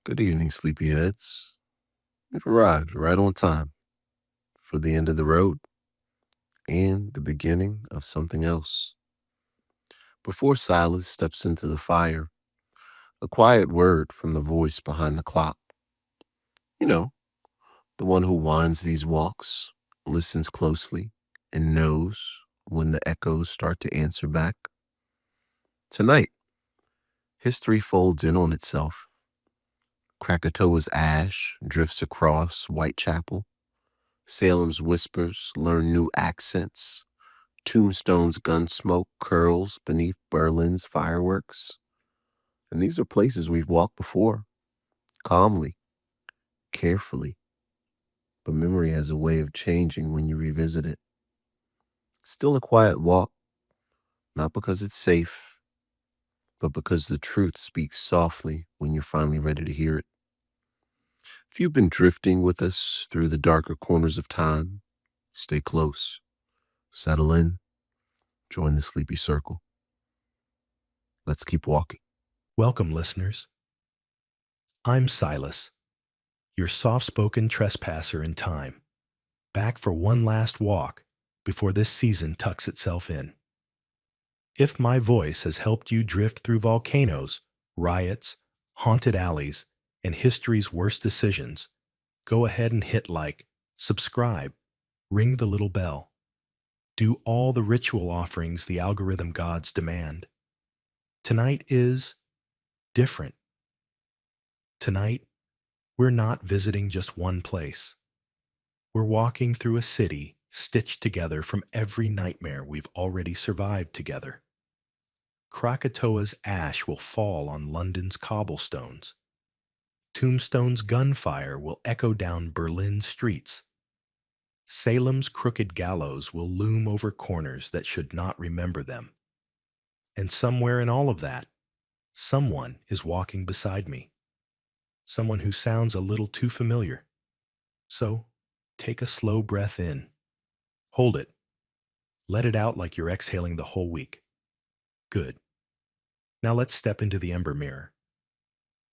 Good evening, sleepyheads. We've arrived right on time for the end of the road and the beginning of something else. Before Silas steps into the fire, a quiet word from the voice behind the clock. You know, the one who winds these walks, listens closely, and knows when the echoes start to answer back. Tonight, history folds in on itself. Krakatoa's ash drifts across Whitechapel. Salem's whispers learn new accents. Tombstone's gun smoke curls beneath Berlin's fireworks. And these are places we've walked before, calmly, carefully. But memory has a way of changing when you revisit it. Still a quiet walk, not because it's safe, but because the truth speaks softly when you're finally ready to hear it. If you've been drifting with us through the darker corners of time, stay close, settle in, join the sleepy circle. Let's keep walking. Welcome, listeners. I'm Silas, your soft-spoken trespasser in time, back for one last walk before this season tucks itself in. If my voice has helped you drift through volcanoes, riots, haunted alleys, and history's worst decisions, go ahead and hit like, subscribe, ring the little bell. Do all the ritual offerings the algorithm gods demand. Tonight is different. Tonight, we're not visiting just one place. We're walking through a city stitched together from every nightmare we've already survived together. Krakatoa's ash will fall on London's cobblestones. Tombstone's gunfire will echo down Berlin's streets. Salem's crooked gallows will loom over corners that should not remember them. And somewhere in all of that, someone is walking beside me. Someone who sounds a little too familiar. So, take a slow breath in. Hold it. Let it out like you're exhaling the whole week. Good. Now let's step into the Ember mirror.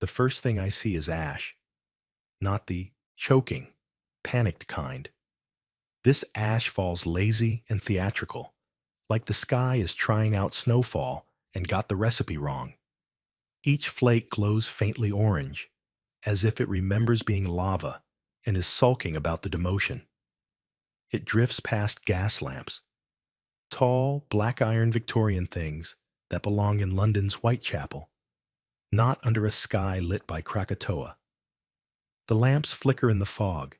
The first thing I see is ash. Not the choking, panicked kind. This ash falls lazy and theatrical, like the sky is trying out snowfall and got the recipe wrong. Each flake glows faintly orange, as if it remembers being lava and is sulking about the demotion. It drifts past gas lamps, tall, black iron Victorian things that belong in London's Whitechapel, not under a sky lit by Krakatoa. The lamps flicker in the fog,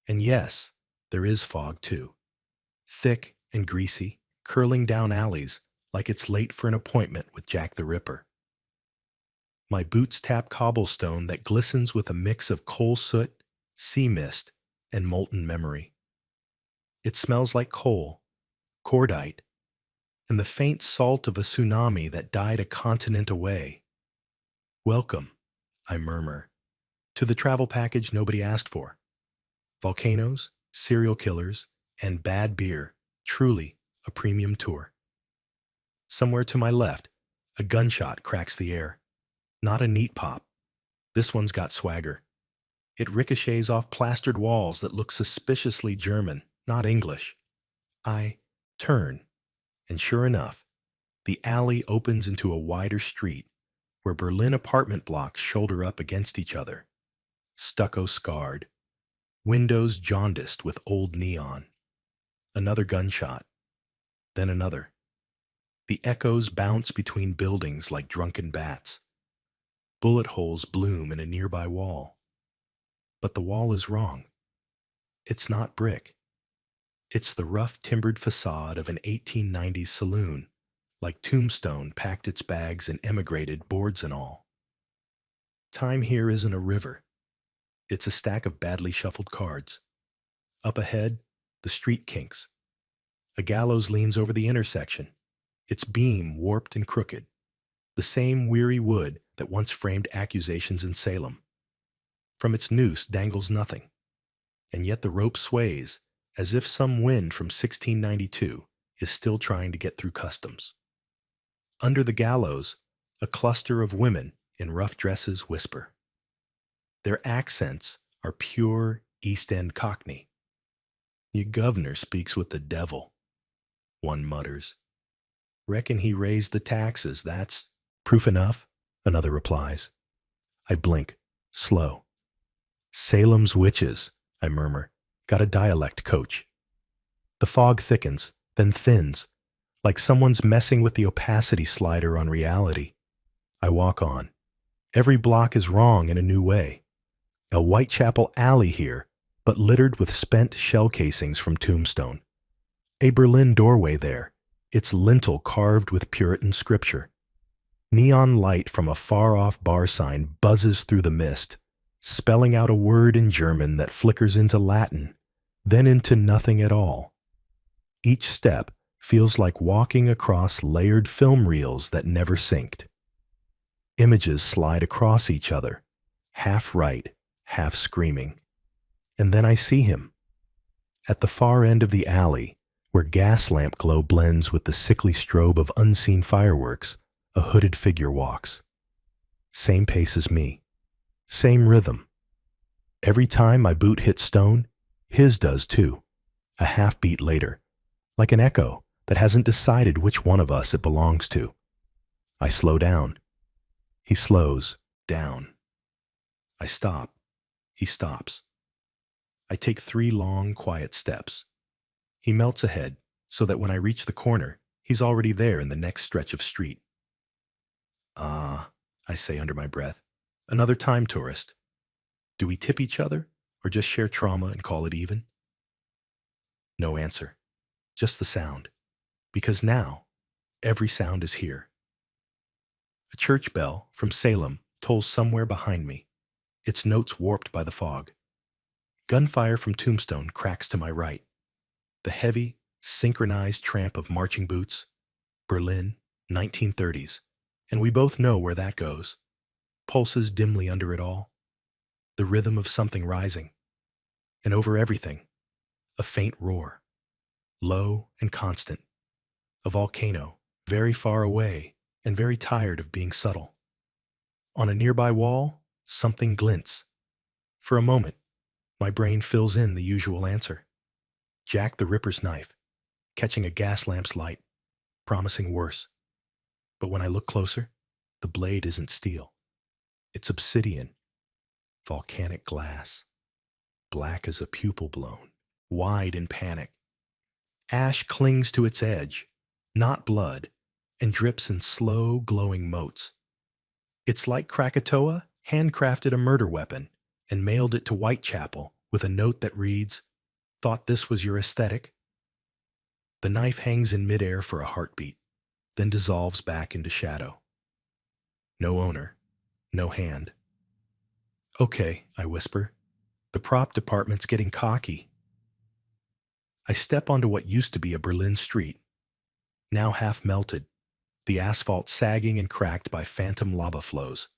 and yes, there is fog too, thick and greasy, curling down alleys like it's late for an appointment with Jack the Ripper. My boots tap cobblestone that glistens with a mix of coal soot, sea mist, and molten memory. It smells like coal, cordite, and the faint salt of a tsunami that died a continent away. Welcome, I murmur, to the travel package nobody asked for. Volcanoes, serial killers, and bad beer, truly a premium tour. Somewhere to my left, a gunshot cracks the air. Not a neat pop. This one's got swagger. It ricochets off plastered walls that look suspiciously German, not English. I turn, and sure enough, the alley opens into a wider street where Berlin apartment blocks shoulder up against each other. Stucco scarred. Windows jaundiced with old neon. Another gunshot. Then another. The echoes bounce between buildings like drunken bats. Bullet holes bloom in a nearby wall. But the wall is wrong. It's not brick. It's the rough timbered facade of an 1890s saloon, like Tombstone packed its bags and emigrated, boards and all. Time here isn't a river. It's a stack of badly shuffled cards. Up ahead, the street kinks. A gallows leans over the intersection, its beam warped and crooked. The same weary wood that once framed accusations in Salem. From its noose dangles nothing, and yet the rope sways as if some wind from 1692 is still trying to get through customs. Under the gallows, a cluster of women in rough dresses whisper. Their accents are pure East End Cockney. "Your governor speaks with the devil," one mutters. "Reckon he raised the taxes, that's proof enough," another replies. I blink, slow. "Salem's witches," I murmur, "got a dialect coach." The fog thickens, then thins, like someone's messing with the opacity slider on reality. I walk on. Every block is wrong in a new way. A Whitechapel alley here, but littered with spent shell casings from Tombstone. A Berlin doorway there, its lintel carved with Puritan scripture. Neon light from a far-off bar sign buzzes through the mist, spelling out a word in German that flickers into Latin, then into nothing at all. Each step feels like walking across layered film reels that never synced. Images slide across each other, half right, half screaming. And then I see him. At the far end of the alley, where gas lamp glow blends with the sickly strobe of unseen fireworks, a hooded figure walks. Same pace as me. Same rhythm. Every time my boot hits stone, his does too, a half beat later, like an echo that hasn't decided which one of us it belongs to. I slow down. He slows down. I stop. He stops. I take 3 long, quiet steps. He melts ahead so that when I reach the corner, he's already there in the next stretch of street. "Ah," I say under my breath, "another time tourist. Do we tip each other or just share trauma and call it even?" No answer. Just the sound. Because now, every sound is here. A church bell from Salem tolls somewhere behind me, its notes warped by the fog. Gunfire from Tombstone cracks to my right. The heavy, synchronized tramp of marching boots. Berlin, 1930s. And we both know where that goes. Pulses dimly under it all. The rhythm of something rising. And over everything, a faint roar. Low and constant. A volcano, very far away and very tired of being subtle. On a nearby wall, something glints. For a moment, my brain fills in the usual answer. Jack the Ripper's knife, catching a gas lamp's light, promising worse. But when I look closer, the blade isn't steel. It's obsidian, volcanic glass, black as a pupil blown, wide in panic. Ash clings to its edge, not blood, and drips in slow, glowing motes. It's like Krakatoa handcrafted a murder weapon and mailed it to Whitechapel with a note that reads, "Thought this was your aesthetic?" The knife hangs in midair for a heartbeat, then dissolves back into shadow. No owner, no hand. "Okay," I whisper. "The prop department's getting cocky." I step onto what used to be a Berlin street, now half melted, the asphalt sagging and cracked by phantom lava flows.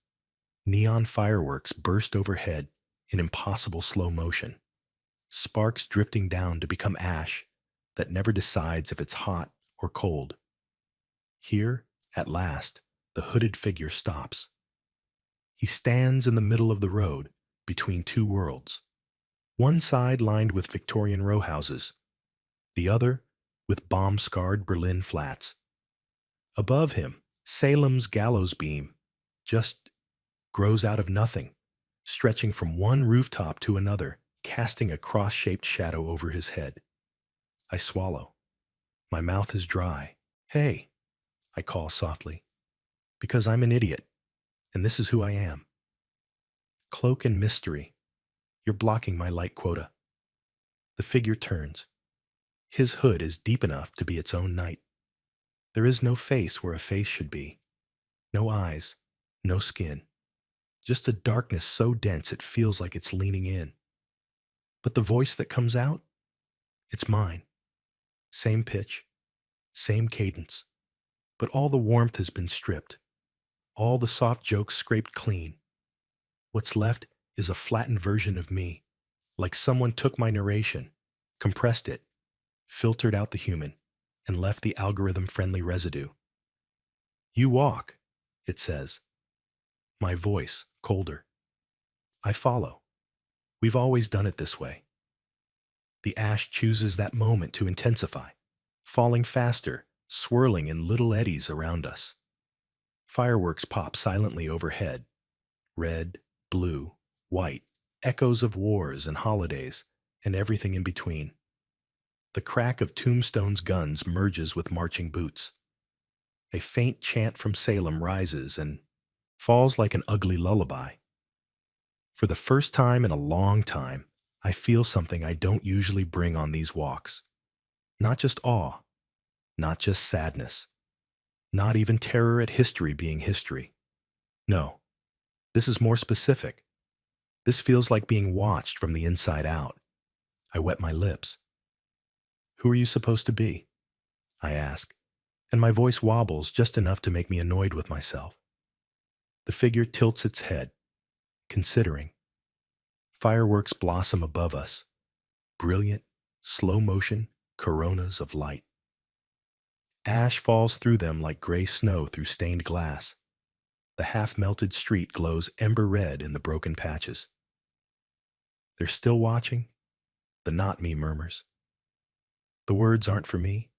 Neon fireworks burst overhead in impossible slow motion, sparks drifting down to become ash that never decides if it's hot or cold. Here, at last, the hooded figure stops. He stands in the middle of the road between 2 worlds, one side lined with Victorian row houses, the other with bomb-scarred Berlin flats. Above him, Salem's gallows beam just grows out of nothing, stretching from one rooftop to another, casting a cross-shaped shadow over his head. I swallow. My mouth is dry. "Hey," I call softly, "because I'm an idiot, and this is who I am." Cloak and mystery. You're blocking my light quota. The figure turns. His hood is deep enough to be its own night. There is no face where a face should be. No eyes, no skin. Just a darkness so dense it feels like it's leaning in. But the voice that comes out? It's mine. Same pitch, same cadence. But all the warmth has been stripped. All the soft jokes scraped clean. What's left is a flattened version of me, like someone took my narration, compressed it, filtered out the human, and left the algorithm-friendly residue. "You walk," it says. My voice, colder. I follow. We've always done it this way. The ash chooses that moment to intensify, falling faster, swirling in little eddies around us. Fireworks pop silently overhead, red, blue, white, echoes of wars and holidays, and everything in between. The crack of Tombstone's guns merges with marching boots. A faint chant from Salem rises and falls like an ugly lullaby. For the first time in a long time, I feel something I don't usually bring on these walks. Not just awe, not just sadness, not even terror at history being history. No, this is more specific. This feels like being watched from the inside out. I wet my lips. Who are you supposed to be? I ask, and my voice wobbles just enough to make me annoyed with myself. The figure tilts its head, considering. Fireworks blossom above us, brilliant, slow motion coronas of light. Ash falls through them like gray snow through stained glass. The half-melted street glows ember red in the broken patches. They're still watching, the not me murmurs. The words aren't for me.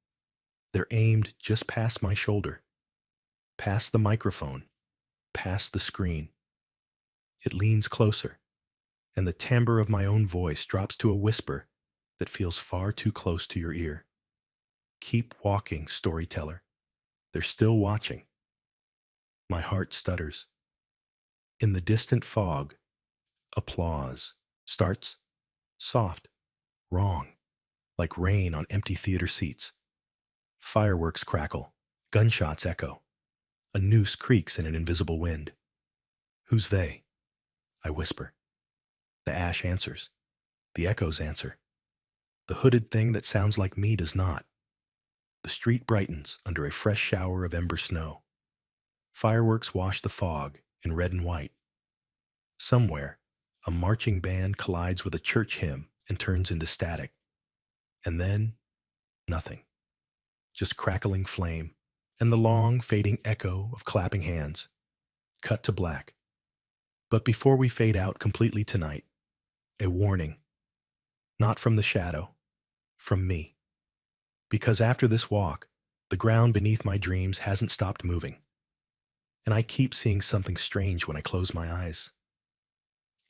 They're aimed just past my shoulder, past the microphone, past the screen. It leans closer, and the timbre of my own voice drops to a whisper that feels far too close to your ear. Keep walking, storyteller. They're still watching. My heart stutters. In the distant fog, applause starts, soft, wrong, like rain on empty theater seats. Fireworks crackle, gunshots echo. A noose creaks in an invisible wind. Who's they? I whisper. The ash answers. The echoes answer. The hooded thing that sounds like me does not. The street brightens under a fresh shower of ember snow. Fireworks wash the fog in red and white. Somewhere, a marching band collides with a church hymn and turns into static. And then, nothing. Just crackling flame and the long, fading echo of clapping hands. Cut to black. But before we fade out completely tonight, a warning. Not from the shadow, from me. Because after this walk, the ground beneath my dreams hasn't stopped moving. And I keep seeing something strange when I close my eyes.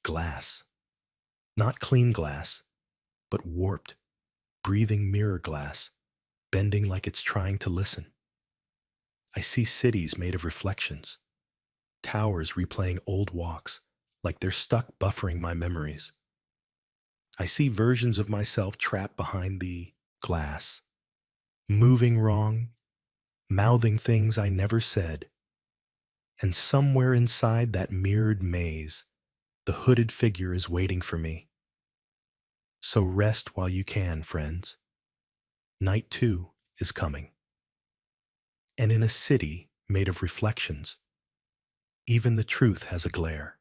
Glass. Not clean glass, but warped, breathing mirror glass, bending like it's trying to listen. I see cities made of reflections, towers replaying old walks, like they're stuck buffering my memories. I see versions of myself trapped behind the glass, moving wrong, mouthing things I never said. And somewhere inside that mirrored maze, the hooded figure is waiting for me. So rest while you can, friends. Night 2 is coming. And in a city made of reflections, even the truth has a glare.